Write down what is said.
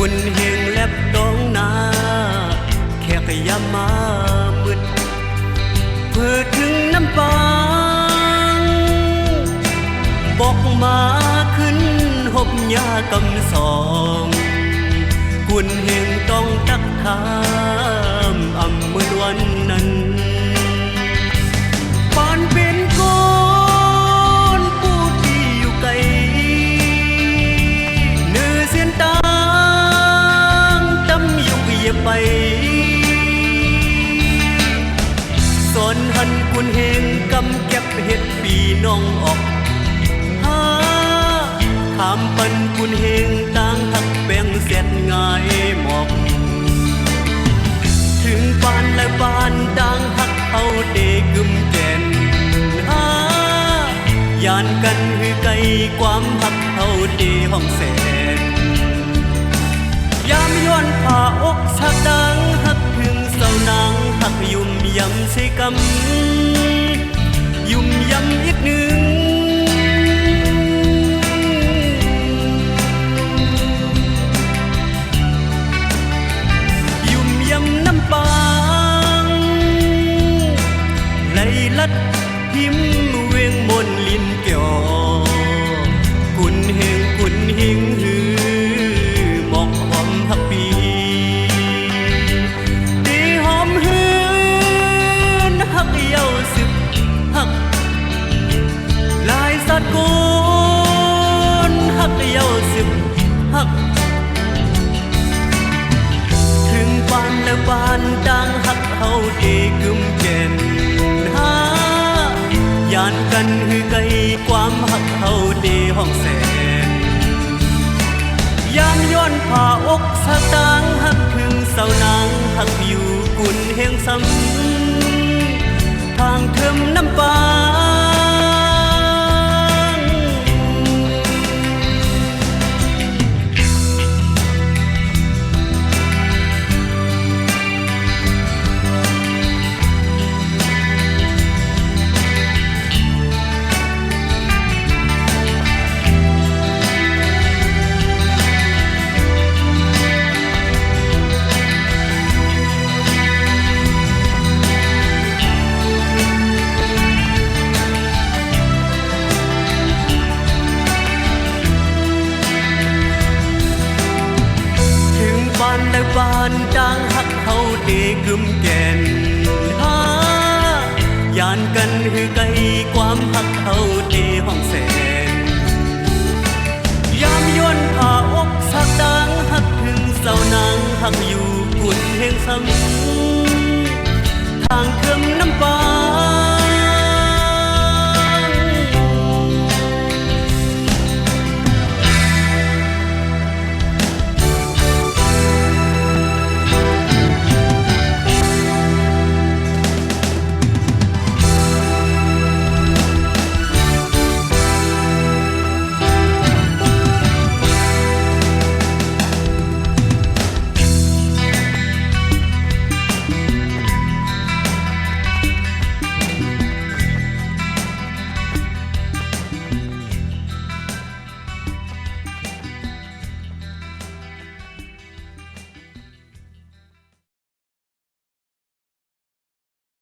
คุณเฮงแลบตองนาแค่ขยามามืดเพื่อถึงน้ำปางบอกมาขึ้นหบยากำสองคุณเฮงต้องตักทามอำมือวันนั้นปานเป็นก้อนผู้ที่อยู่ไกลเนื้อเสียนตางตำยุกเยียไปสอนหันคุณเฮงกำเก็บเห็ดปีน้องออกถามปันคุณเฮงต่างหักแบ่งเสียดง่ายหมอกถึงปานและปานต่างหักเอาเดกึมแก่นยานกันหือไกลความหักเอาเดห้องแสนยามย้อนผ่าอกชักดังหักถึงเศร้านางหักยุ่มยำใส่กำยุ่มยำอีกหนึ่งลัดหิมเวียงมนลินเกี่ยวคุณเฮงหือหมอกหอมหักปีดีหอมหืนหักเย้าสึกหักลายสัตว์กุนหักเย้าสึกหักถึงปานและปานดังหักเฮาเดกึมแก่นยานกันหือไกลความหักเฮาเดห้องแสนยามย้อนผ่าอกสะตางหักถึงเศร้านางหักอยู่กุนเฮงซ้ำทางเทิมน้ำปางและบานดังหักเฮาเดกึมแก่นยานกันหือไกลความหักเฮาเดห้องแสนยามย้อนผ่าอก